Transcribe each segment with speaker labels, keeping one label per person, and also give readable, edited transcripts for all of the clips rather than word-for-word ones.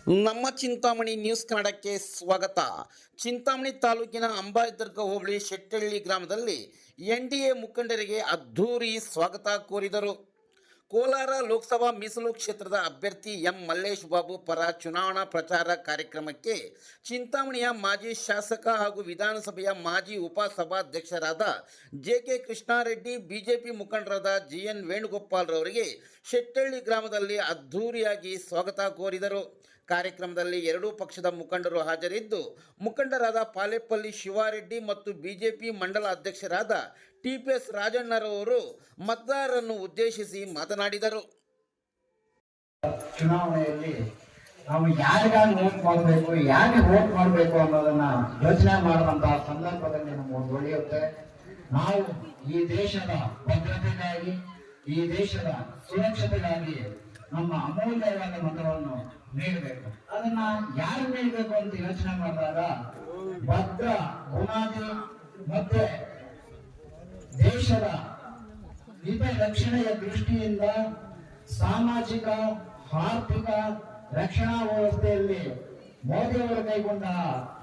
Speaker 1: ನಮ್ಮ ಚಿಂತಾಮಣಿ ನ್ಯೂಸ್ ಕನ್ನಡಕ್ಕೆ ಸ್ವಾಗತ. ಚಿಂತಾಮಣಿ ತಾಲೂಕಿನ ಅಂಬಾರಿದುರ್ಗ ಹೋಬಳಿ ಶೆಟ್ಟಳ್ಳಿ ಗ್ರಾಮದಲ್ಲಿ ಎನ್ಡಿಎ ಮುಖಂಡರಿಗೆ ಅದ್ಧೂರಿ ಸ್ವಾಗತ ಕೋರಿದರು. ಕೋಲಾರ ಲೋಕಸಭಾ ಮೀಸಲು ಕ್ಷೇತ್ರದ ಅಭ್ಯರ್ಥಿ ಎಂ ಮಲ್ಲೇಶ್ ಬಾಬು ಪರ ಚುನಾವಣಾ ಪ್ರಚಾರ ಕಾರ್ಯಕ್ರಮಕ್ಕೆ ಚಿಂತಾಮಣಿಯ ಮಾಜಿ ಶಾಸಕ ಹಾಗೂ ವಿಧಾನಸಭೆಯ ಮಾಜಿ ಉಪಸಭಾಧ್ಯಕ್ಷರಾದ ಜೆ.ಕೆ. ಕೃಷ್ಣಾರೆಡ್ಡಿ, ಬಿಜೆಪಿ ಮುಖಂಡರಾದ ಜಿ.ಎನ್. ವೇಣುಗೋಪಾಲ್ರವರಿಗೆ ಶೆಟ್ಟಳ್ಳಿ ಗ್ರಾಮದಲ್ಲಿ ಅದ್ಧೂರಿಯಾಗಿ ಸ್ವಾಗತ ಕೋರಿದರು. ಕಾರ್ಯಕ್ರಮದಲ್ಲಿ ಎರಡೂ ಪಕ್ಷದ ಮುಖಂಡರು ಹಾಜರಿದ್ದು, ಮುಖಂಡರಾದ ಪಾಲೇಪಲ್ಲಿ ಶಿವಾರೆಡ್ಡಿ ಮತ್ತು ಬಿಜೆಪಿ ಮಂಡಲ ಅಧ್ಯಕ್ಷರಾದ ಟಿ.ಪಿ.ಎಸ್. ರಾಜಣ್ಣರವರು ಮತದಾರರನ್ನು ಉದ್ದೇಶಿಸಿ ಮಾತನಾಡಿದರು.
Speaker 2: ಚುನಾವಣೆಯಲ್ಲಿ ನಾವು ಯಾರಿಗಾಗಿ ವೋಟ್ ಮಾಡಬೇಕು, ಯಾಕೆ ವೋಟ್ ಮಾಡಬೇಕು ಅನ್ನೋದನ್ನ ಯೋಚನೆ ಮಾಡುವಂತಹ ಸಂದರ್ಭದಲ್ಲಿ ನಮಗೆ ಒಳ್ಳೆಯುತ್ತೆ. ನಾವು ಈ ದೇಶದ ಭದ್ರತೆಗಾಗಿ, ಈ ದೇಶದ ಸುರಕ್ಷತೆಗಾಗಿ ನಮ್ಮ ಅಮೂಲ್ಯವಾದ ಮತವನ್ನು ನೀಡಬೇಕು. ಅದನ್ನ ಯಾರು ನೀಡಬೇಕು ಅಂತ ಯೋಚನೆ ಮಾಡಿದಾಗ ಭದ್ರ ಬುನಾದಿ ಮತ್ತೆ ದೇಶದ ಹಿತರಕ್ಷಣೆಯ ದೃಷ್ಟಿಯಿಂದ ಸಾಮಾಜಿಕ ಆರ್ಥಿಕ ರಕ್ಷಣಾ ವ್ಯವಸ್ಥೆಯಲ್ಲಿ ಮೋದಿಯವರು ಕೈಗೊಂಡ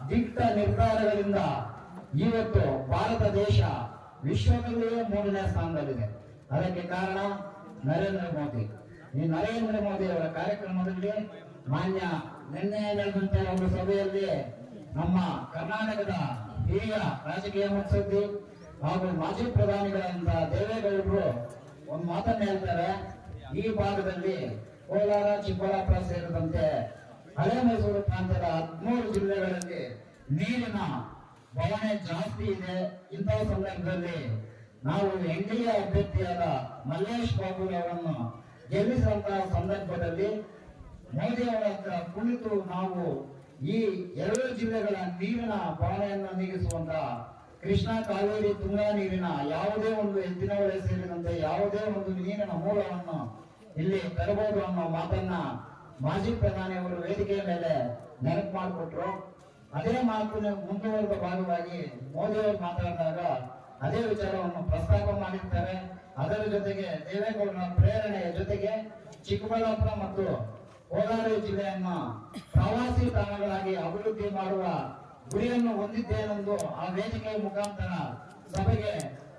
Speaker 2: ದಿಟ್ಟ ನಿರ್ಧಾರಗಳಿಂದ ಇವತ್ತು ಭಾರತ ದೇಶ ವಿಶ್ವದಲ್ಲಿಯೇ 3ನೇ ಸ್ಥಾನದಲ್ಲಿದೆ. ಅದಕ್ಕೆ ಕಾರಣ ನರೇಂದ್ರ ಮೋದಿ. ಈ ನರೇಂದ್ರ ಮೋದಿ ಅವರ ಕಾರ್ಯಕ್ರಮದಲ್ಲಿ ಮಾನ್ಯ ನಿನ್ನೆ ನಡೆದಂತಹ ಒಂದು ಸಭೆಯಲ್ಲಿ ನಮ್ಮ ಕರ್ನಾಟಕದ ಹಿರಿಯ ರಾಜಕೀಯ ಮುತ್ಸದ್ದಿ ಹಾಗೂ ಮಾಜಿ ಪ್ರಧಾನಿಗಳಂತ ದೇವೇಗೌಡರು ಒಂದು ಮಾತನ್ನು ಹೇಳ್ತಾರೆ. ಈ ಭಾಗದಲ್ಲಿ ಕೋಲಾರ, ಚಿಕ್ಕಬಳ್ಳಾಪುರ ಸೇರಿದಂತೆ ಹಳೆ ಮೈಸೂರು ಪ್ರಾಂತ್ಯದ 13 ಜಿಲ್ಲೆಗಳಲ್ಲಿ ನೀರಿನ ಬವಣೆ ಜಾಸ್ತಿ ಇದೆ. ಇಂತಹ ಸಂದರ್ಭದಲ್ಲಿ ನಾವು ಎನ್ಡಿಎ ಅಭ್ಯರ್ಥಿಯಾದ ಮಲ್ಲೇಶ್ ಬಾಬು ಅವರನ್ನು ಗೆಲ್ಲಿಸುವಂತಹ ಸಂದರ್ಭದಲ್ಲಿ ಮೋದಿ ಅವರ ಹತ್ರ ಕುಳಿತು ನಾವು ಈ 2 ಜಿಲ್ಲೆಗಳ ನೀರಿನ ಬವಣೆಯನ್ನು ನೀಗಿಸುವಂತಹ ಕೃಷ್ಣ, ಕಾವೇರಿ, ತುಂಗಾ ನೀರಿನ ಯಾವುದೇ ಒಂದು ಎತ್ತಿನ ಹೊಳೆ ಸೇರಿದಂತೆ ಯಾವುದೇ ಒಂದು ನೀರಿನ ಮೂಲವನ್ನು ಇಲ್ಲಿ ತರಬಹುದು ಅನ್ನೋ ಮಾತನ್ನ ಮಾಜಿ ಪ್ರಧಾನಿ ಅವರು ವೇದಿಕೆಯ ಮೇಲೆ ನೆನಪು ಮಾಡಿಕೊಟ್ರು. ಅದೇ ಮಾತಿನ ಮುಂದುವರೆದ ಭಾಗವಾಗಿ ಮೋದಿ ಅವರು ಮಾತಾಡಿದಾಗ ಅದೇ ವಿಚಾರವನ್ನು ಪ್ರಸ್ತಾಪ ಮಾಡಿರ್ತಾರೆ. ಅದರ ಜೊತೆಗೆ ದೇವೇಗೌಡರ ಪ್ರೇರಣೆಯ ಜೊತೆಗೆ ಚಿಕ್ಕಬಳ್ಳಾಪುರ ಮತ್ತು ಕೋಲಾರ ಜಿಲ್ಲೆಯನ್ನ ಪ್ರವಾಸಿ ತಾಣಗಳಾಗಿ ಅಭಿವೃದ್ಧಿ ಮಾಡುವ ಗುರಿಯನ್ನು ಹೊಂದಿದ್ದೇನೆಂದು ಆ ವೇದಿಕೆಯ ಮುಖಾಂತರ ಸಭೆಗೆ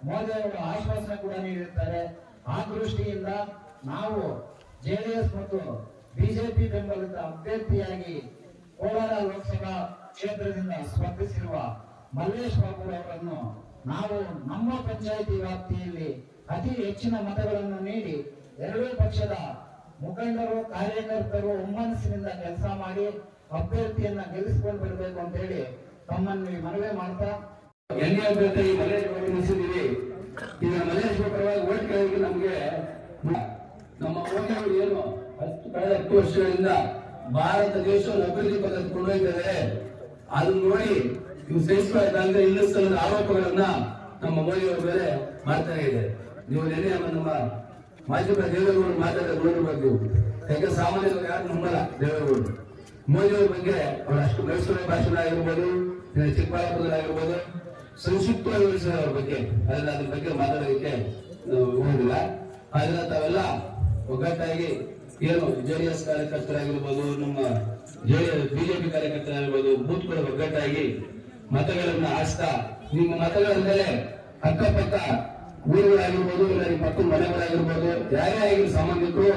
Speaker 2: ಮೋದಿ ಅವರು ಆಶ್ವಾಸನೆ ಕೂಡ ನೀಡಿರುತ್ತಾರೆ. ಆ ದೃಷ್ಟಿಯಿಂದ ನಾವು ಜೆಡಿಎಸ್ ಮತ್ತು ಬಿಜೆಪಿ ಬೆಂಬಲಿತ ಅಭ್ಯರ್ಥಿಯಾಗಿ ಕೋಲಾರ ಲೋಕಸಭಾ ಕ್ಷೇತ್ರದಿಂದ ಸ್ಪರ್ಧಿಸಿರುವ ಮಲ್ಲೇಶ್ ಬಾಬು ಅವರನ್ನು ನಾವು ನಮ್ಮ ಪಂಚಾಯಿತಿ ವ್ಯಾಪ್ತಿಯಲ್ಲಿ ಅತಿ ಹೆಚ್ಚಿನ ಮತಗಳನ್ನು ನೀಡಿ ಎರಡೂ ಪಕ್ಷದ ಮುಖಂಡರು, ಕಾರ್ಯಕರ್ತರು ಒಮ್ಮನಸ್ಸಿನಿಂದ ಕೆಲಸ ಮಾಡಿ ಅಭ್ಯರ್ಥಿಯನ್ನ ಗೆಲ್ಲಿಸಿಕೊಂಡು ಬರಬೇಕು ಅಂತ ಹೇಳಿ ತಮ್ಮನ್ನು ಮನವಿ ಮಾಡ್ತಾ
Speaker 3: ಎನ್ಡಿಎ ಅಭ್ಯರ್ಥಿ ಮಲ್ಲೇಶ್ ಬಾಬು ನಿಲ್ಲಿಸಿದ್ದೀವಿ. ಈಗ ಮಲ್ಲೇಶ್ ಬಾಬು ಪರವಾಗಿ ಓಟ್ ಕೇಳೋದಕ್ಕೆ ನಮಗೆ ನಮ್ಮ ಓಟಗಳು ಏನು ಕಳೆದ 10 ವರ್ಷಗಳಿಂದ ಭಾರತ ದೇಶವನ್ನು ಅಭಿವೃದ್ಧಿ ಪದಕ್ಕೆ ಕೊಂಡೊಯ್ತಾರೆ. ಅದನ್ನ ನೋಡಿ ಇವು ಸಹಿಸಿಕೊಳ್ಳೋದಾದ್ರೆ ಇಲ್ಲ ಸ್ಥಳದ ಆರೋಪಗಳನ್ನ ನಮ್ಮ ಮೋದಿ ಅವರ ಮೇಲೆ ಮಾಡ್ತಾನೆ ಇದೆ. ನೀವು ನೆನ್ನೆ ನಮ್ಮ ಮಾಜಿ ದೇವೇಗೌಡರು ಮಾತಾಡೋದು ನೋಡಿರ್ಬೇಕು. ಯಾಕೆ ಸಾಮಾನ್ಯವಾಗಿ ಯಾರು ನಂಬಲ್ಲ ದೇವೇಗೌಡರು. ಮೋದಿ ಅವರ ಬಗ್ಗೆ ಅವರ ಅಷ್ಟು ಮೈಸೂರಿನ ಭಾಷಣ ಆಗಿರ್ಬೋದು, ಚಿಕ್ಕಬಳ್ಳಾಪುರದಲ್ಲಾಗಿರ್ಬೋದು, ಸಂಕ್ಷಿಪ್ತವಾಗಿ ವಿವರಿಸಿದ ಅವ್ರ ಬಗ್ಗೆ. ಅದ್ರ ಬಗ್ಗೆ ಮಾತಾಡೋದಕ್ಕೆ ಹೋಗಿಲ್ಲ. ಆದ್ರೆ ತಾವೆಲ್ಲ ಒಗ್ಗಟ್ಟಾಗಿ ಏನು ಜೆಡಿಎಸ್ ಕಾರ್ಯಕರ್ತರಾಗಿರ್ಬೋದು, ನಮ್ಮ ಬಿಜೆಪಿ ಕಾರ್ಯಕರ್ತರಾಗಿರ್ಬೋದು, ಬೂತ್ಗಳು ಒಗ್ಗಟ್ಟಾಗಿ ಮತಗಳನ್ನ ಹಾಸ್ತಾ ನಿಮ್ಮ ಮತಗಳ ಮೇಲೆ ಅಕ್ಕಪಕ್ಕ ಊರುಗಳಾಗಿರ್ಬೋದು, ಇಲ್ಲ ನಿಮ್ಮ ಪಕ್ಕದ ಮನೆಗಳಾಗಿರ್ಬೋದು, ಯಾರೇ ಆಗಿರೋ ಸಂಬಂಧಿಕರು